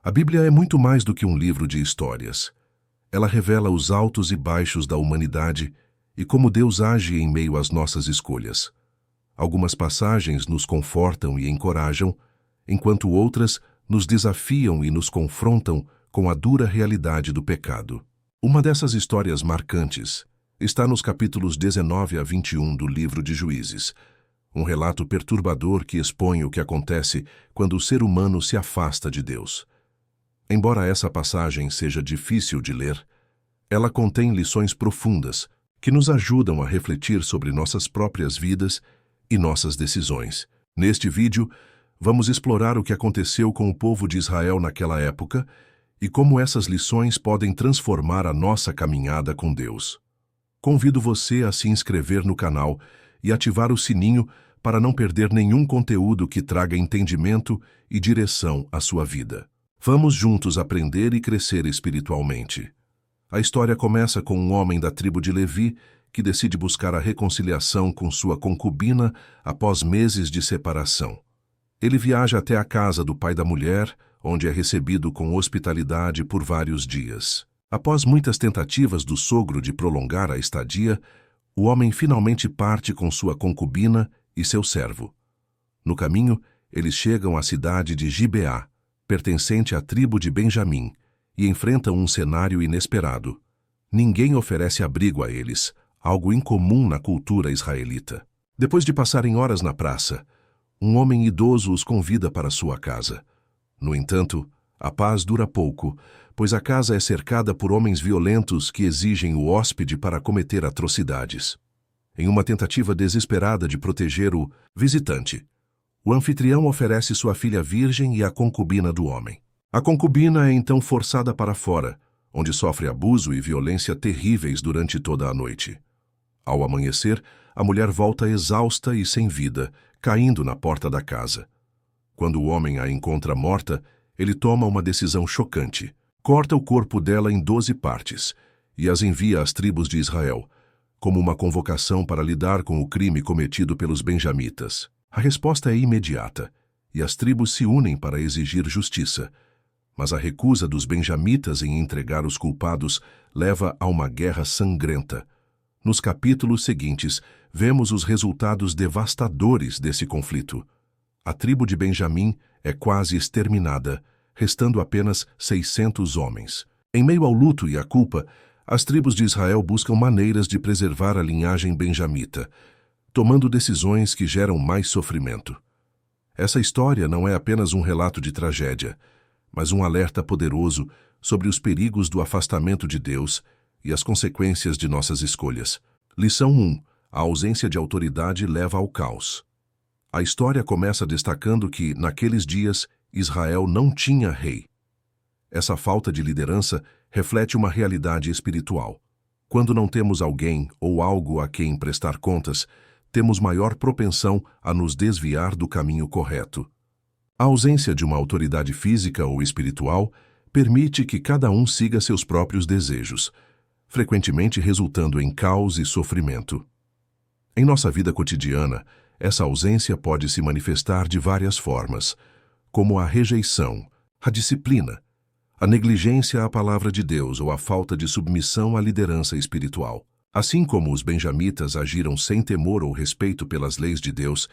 A Bíblia é muito mais do que um livro de histórias. Ela revela os altos e baixos da humanidade e como Deus age em meio às nossas escolhas. Algumas passagens nos confortam e encorajam, enquanto outras nos desafiam e nos confrontam com a dura realidade do pecado. Uma dessas histórias marcantes está nos capítulos 19 a 21 do livro de Juízes, um relato perturbador que expõe o que acontece quando o ser humano se afasta de Deus. Embora essa passagem seja difícil de ler, ela contém lições profundas que nos ajudam a refletir sobre nossas próprias vidas e nossas decisões. Neste vídeo, vamos explorar o que aconteceu com o povo de Israel naquela época e como essas lições podem transformar a nossa caminhada com Deus. Convido você a se inscrever no canal e ativar o sininho para não perder nenhum conteúdo que traga entendimento e direção à sua vida. Vamos juntos aprender e crescer espiritualmente. A história começa com um homem da tribo de Levi que decide buscar a reconciliação com sua concubina após meses de separação. Ele viaja até a casa do pai da mulher, onde é recebido com hospitalidade por vários dias. Após muitas tentativas do sogro de prolongar a estadia, o homem finalmente parte com sua concubina e seu servo. No caminho, eles chegam à cidade de Gibeá, pertencente à tribo de Benjamim, e enfrentam um cenário inesperado. Ninguém oferece abrigo a eles, algo incomum na cultura israelita. Depois de passarem horas na praça, um homem idoso os convida para sua casa. No entanto, a paz dura pouco, pois a casa é cercada por homens violentos que exigem o hóspede para cometer atrocidades. Em uma tentativa desesperada de proteger o visitante, o anfitrião oferece sua filha virgem e a concubina do homem. A concubina é então forçada para fora, onde sofre abuso e violência terríveis durante toda a noite. Ao amanhecer, a mulher volta exausta e sem vida, caindo na porta da casa. Quando o homem a encontra morta, ele toma uma decisão chocante. Corta o corpo dela em 12 partes e as envia às tribos de Israel, como uma convocação para lidar com o crime cometido pelos benjamitas. A resposta é imediata, e as tribos se unem para exigir justiça. Mas a recusa dos benjamitas em entregar os culpados leva a uma guerra sangrenta. Nos capítulos seguintes, vemos os resultados devastadores desse conflito. A tribo de Benjamim é quase exterminada, restando apenas 600 homens. Em meio ao luto e à culpa, as tribos de Israel buscam maneiras de preservar a linhagem benjamita, tomando decisões que geram mais sofrimento. Essa história não é apenas um relato de tragédia, mas um alerta poderoso sobre os perigos do afastamento de Deus e as consequências de nossas escolhas. Lição 1. A ausência de autoridade leva ao caos. A história começa destacando que, naqueles dias, Israel não tinha rei. Essa falta de liderança reflete uma realidade espiritual. Quando não temos alguém ou algo a quem prestar contas, temos maior propensão a nos desviar do caminho correto. A ausência de uma autoridade física ou espiritual permite que cada um siga seus próprios desejos, frequentemente resultando em caos e sofrimento. Em nossa vida cotidiana, essa ausência pode se manifestar de várias formas, como a rejeição, a disciplina, a negligência à palavra de Deus ou a falta de submissão à liderança espiritual. Assim como os benjamitas agiram sem temor ou respeito pelas leis de Deus,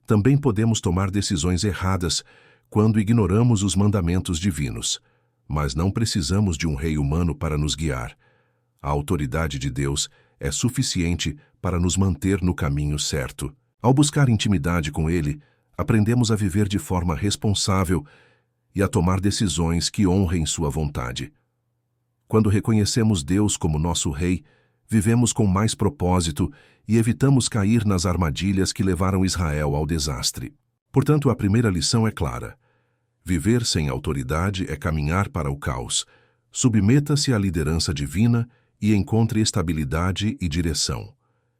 também podemos tomar decisões erradas quando ignoramos os mandamentos divinos. Mas não precisamos de um rei humano para nos guiar. A autoridade de Deus é suficiente para nos manter no caminho certo. Ao buscar intimidade com Ele, aprendemos a viver de forma responsável e a tomar decisões que honrem sua vontade. Quando reconhecemos Deus como nosso Rei, vivemos com mais propósito e evitamos cair nas armadilhas que levaram Israel ao desastre. Portanto, a primeira lição é clara. Viver sem autoridade é caminhar para o caos. Submeta-se à liderança divina e encontre estabilidade e direção.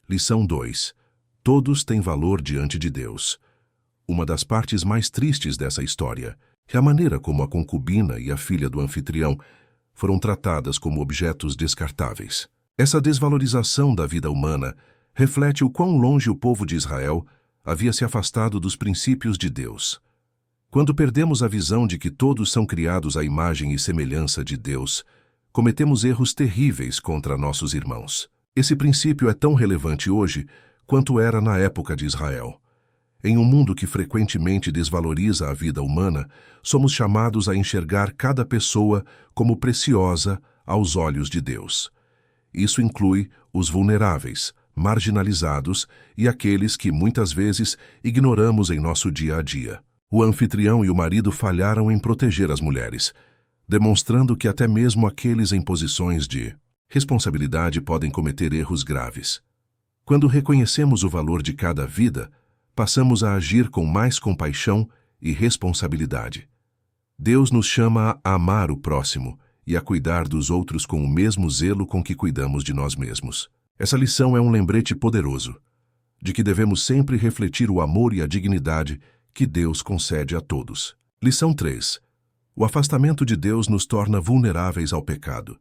Lição 2. Todos têm valor diante de Deus. Uma das partes mais tristes dessa história é a maneira como a concubina e a filha do anfitrião foram tratadas como objetos descartáveis. Essa desvalorização da vida humana reflete o quão longe o povo de Israel havia se afastado dos princípios de Deus. Quando perdemos a visão de que todos são criados à imagem e semelhança de Deus, cometemos erros terríveis contra nossos irmãos. Esse princípio é tão relevante hoje quanto era na época de Israel. Em um mundo que frequentemente desvaloriza a vida humana, somos chamados a enxergar cada pessoa como preciosa aos olhos de Deus. Isso inclui os vulneráveis, marginalizados e aqueles que muitas vezes ignoramos em nosso dia a dia. O anfitrião e o marido falharam em proteger as mulheres, demonstrando que até mesmo aqueles em posições de responsabilidade podem cometer erros graves. Quando reconhecemos o valor de cada vida, passamos a agir com mais compaixão e responsabilidade. Deus nos chama a amar o próximo e a cuidar dos outros com o mesmo zelo com que cuidamos de nós mesmos. Essa lição é um lembrete poderoso de que devemos sempre refletir o amor e a dignidade que Deus concede a todos. Lição 3. O afastamento de Deus nos torna vulneráveis ao pecado.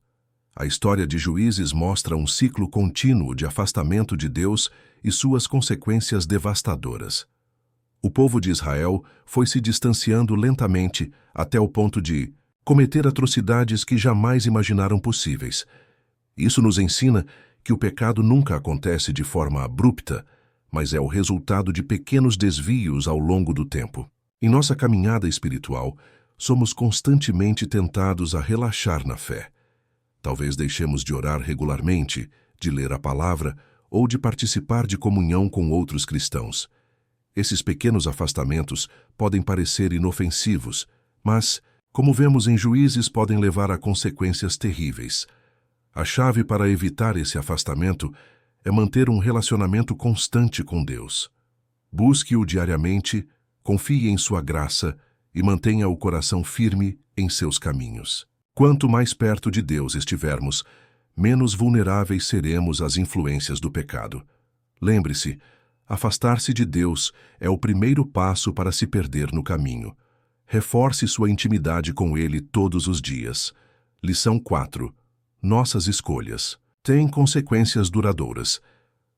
A história de Juízes mostra um ciclo contínuo de afastamento de Deus e suas consequências devastadoras. O povo de Israel foi se distanciando lentamente até o ponto de cometer atrocidades que jamais imaginaram possíveis. Isso nos ensina que o pecado nunca acontece de forma abrupta, mas é o resultado de pequenos desvios ao longo do tempo. Em nossa caminhada espiritual, somos constantemente tentados a relaxar na fé. Talvez deixemos de orar regularmente, de ler a palavra ou de participar de comunhão com outros cristãos. Esses pequenos afastamentos podem parecer inofensivos, mas, como vemos em Juízes, podem levar a consequências terríveis. A chave para evitar esse afastamento é manter um relacionamento constante com Deus. Busque-o diariamente, confie em sua graça e mantenha o coração firme em seus caminhos. Quanto mais perto de Deus estivermos, menos vulneráveis seremos às influências do pecado. Lembre-se, afastar-se de Deus é o primeiro passo para se perder no caminho. Reforce sua intimidade com Ele todos os dias. Lição 4. Nossas escolhas têm consequências duradouras.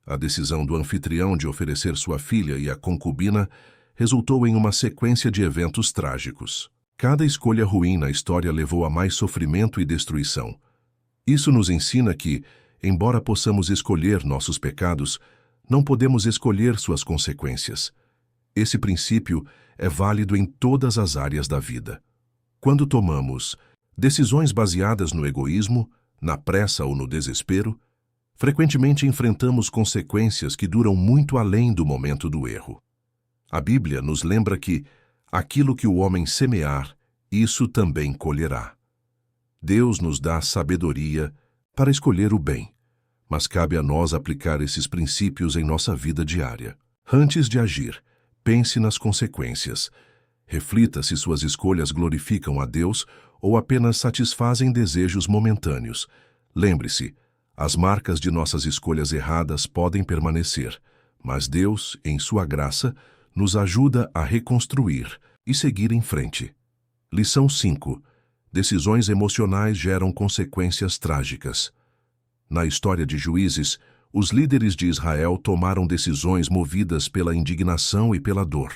A decisão do anfitrião de oferecer sua filha e a concubina resultou em uma sequência de eventos trágicos. Cada escolha ruim na história levou a mais sofrimento e destruição. Isso nos ensina que, embora possamos escolher nossos pecados, não podemos escolher suas consequências. Esse princípio é válido em todas as áreas da vida. Quando tomamos decisões baseadas no egoísmo, na pressa ou no desespero, frequentemente enfrentamos consequências que duram muito além do momento do erro. A Bíblia nos lembra que aquilo que o homem semear, isso também colherá. Deus nos dá sabedoria para escolher o bem, mas cabe a nós aplicar esses princípios em nossa vida diária. Antes de agir, pense nas consequências. Reflita se suas escolhas glorificam a Deus ou apenas satisfazem desejos momentâneos. Lembre-se, as marcas de nossas escolhas erradas podem permanecer, mas Deus, em sua graça, nos ajuda a reconstruir e seguir em frente. Lição 5. Decisões emocionais geram consequências trágicas. Na história de Juízes, os líderes de Israel tomaram decisões movidas pela indignação e pela dor.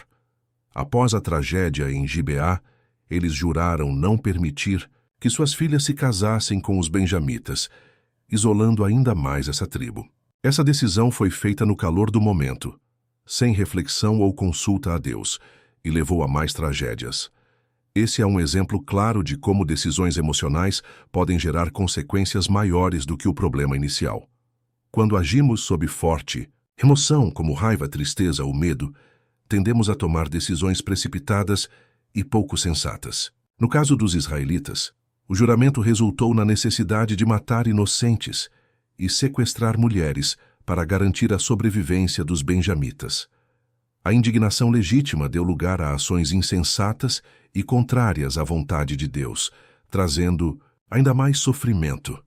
Após a tragédia em Gibeá, eles juraram não permitir que suas filhas se casassem com os benjamitas, isolando ainda mais essa tribo. Essa decisão foi feita no calor do momento, sem reflexão ou consulta a Deus, e levou a mais tragédias. Esse é um exemplo claro de como decisões emocionais podem gerar consequências maiores do que o problema inicial. Quando agimos sob forte emoção, como raiva, tristeza ou medo, tendemos a tomar decisões precipitadas e pouco sensatas. No caso dos israelitas, o juramento resultou na necessidade de matar inocentes e sequestrar mulheres para garantir a sobrevivência dos benjamitas. A indignação legítima deu lugar a ações insensatas e contrárias à vontade de Deus, trazendo ainda mais sofrimento.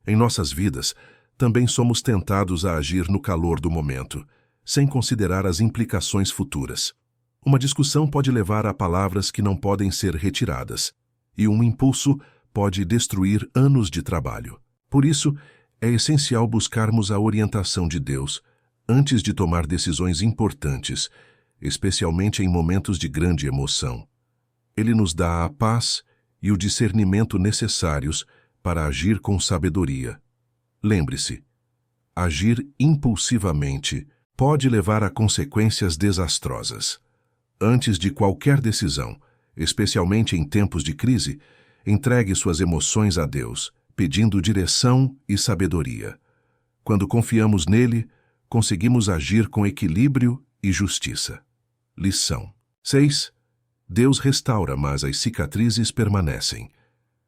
Em nossas vidas, também somos tentados a agir no calor do momento, sem considerar as implicações futuras. Uma discussão pode levar a palavras que não podem ser retiradas, e um impulso pode destruir anos de trabalho. Por isso, é essencial buscarmos a orientação de Deus antes de tomar decisões importantes, especialmente em momentos de grande emoção. Ele nos dá a paz e o discernimento necessários para agir com sabedoria. Lembre-se, agir impulsivamente pode levar a consequências desastrosas. Antes de qualquer decisão, especialmente em tempos de crise, entregue suas emoções a Deus, pedindo direção e sabedoria. Quando confiamos nele, conseguimos agir com equilíbrio e justiça. Lição 6. Deus restaura, mas as cicatrizes permanecem.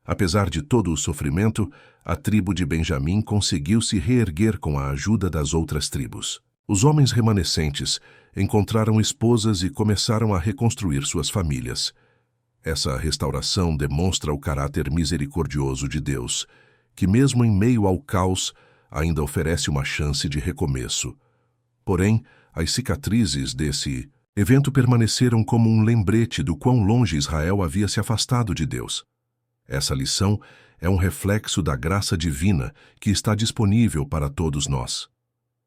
Apesar de todo o sofrimento, a tribo de Benjamim conseguiu se reerguer com a ajuda das outras tribos. Os homens remanescentes encontraram esposas e começaram a reconstruir suas famílias. Essa restauração demonstra o caráter misericordioso de Deus, que mesmo em meio ao caos, ainda oferece uma chance de recomeço. Porém, as cicatrizes desse evento permaneceram como um lembrete do quão longe Israel havia se afastado de Deus. Essa lição é um reflexo da graça divina que está disponível para todos nós.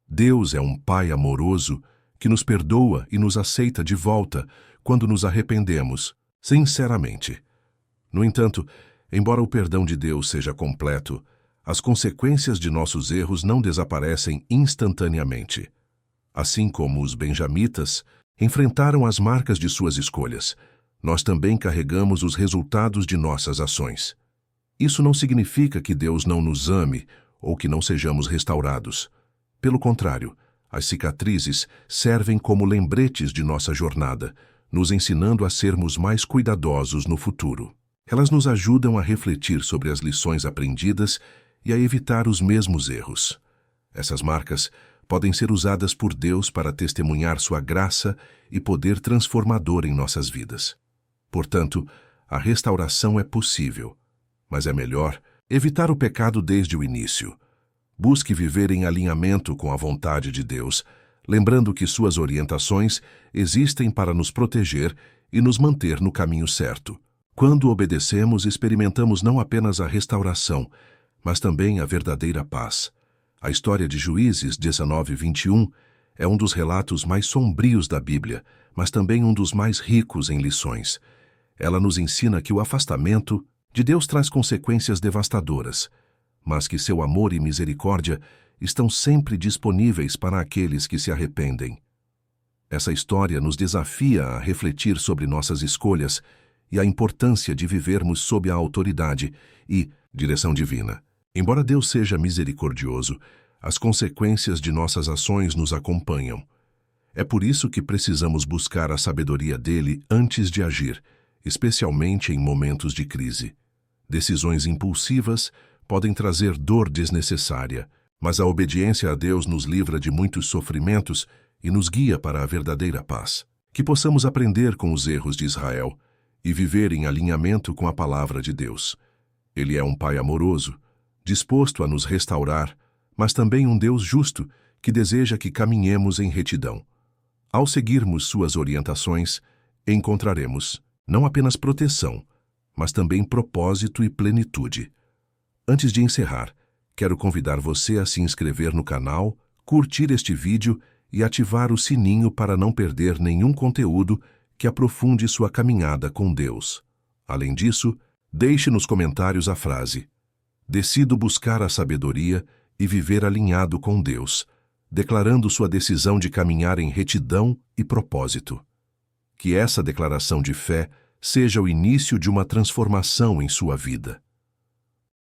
Deus é um Pai amoroso que nos perdoa e nos aceita de volta quando nos arrependemos, sinceramente. No entanto, embora o perdão de Deus seja completo, as consequências de nossos erros não desaparecem instantaneamente. Assim como os benjamitas enfrentaram as marcas de suas escolhas, nós também carregamos os resultados de nossas ações. Isso não significa que Deus não nos ame ou que não sejamos restaurados. Pelo contrário, as cicatrizes servem como lembretes de nossa jornada, nos ensinando a sermos mais cuidadosos no futuro. Elas nos ajudam a refletir sobre as lições aprendidas e a evitar os mesmos erros. Essas marcas podem ser usadas por Deus para testemunhar sua graça e poder transformador em nossas vidas. Portanto, a restauração é possível, mas é melhor evitar o pecado desde o início. Busque viver em alinhamento com a vontade de Deus, lembrando que suas orientações existem para nos proteger e nos manter no caminho certo. Quando obedecemos, experimentamos não apenas a restauração, mas também a verdadeira paz. A história de Juízes 19:21 é um dos relatos mais sombrios da Bíblia, mas também um dos mais ricos em lições. Ela nos ensina que o afastamento de Deus traz consequências devastadoras, mas que seu amor e misericórdia estão sempre disponíveis para aqueles que se arrependem. Essa história nos desafia a refletir sobre nossas escolhas e a importância de vivermos sob a autoridade e direção divina. Embora Deus seja misericordioso, as consequências de nossas ações nos acompanham. É por isso que precisamos buscar a sabedoria dele antes de agir, especialmente em momentos de crise. Decisões impulsivas podem trazer dor desnecessária, mas a obediência a Deus nos livra de muitos sofrimentos e nos guia para a verdadeira paz. Que possamos aprender com os erros de Israel e viver em alinhamento com a palavra de Deus. Ele é um Pai amoroso, disposto a nos restaurar, mas também um Deus justo que deseja que caminhemos em retidão. Ao seguirmos suas orientações, encontraremos não apenas proteção, mas também propósito e plenitude. Antes de encerrar, quero convidar você a se inscrever no canal, curtir este vídeo e ativar o sininho para não perder nenhum conteúdo que aprofunde sua caminhada com Deus. Além disso, deixe nos comentários a frase: "Decido buscar a sabedoria e viver alinhado com Deus", declarando sua decisão de caminhar em retidão e propósito. Que essa declaração de fé seja o início de uma transformação em sua vida.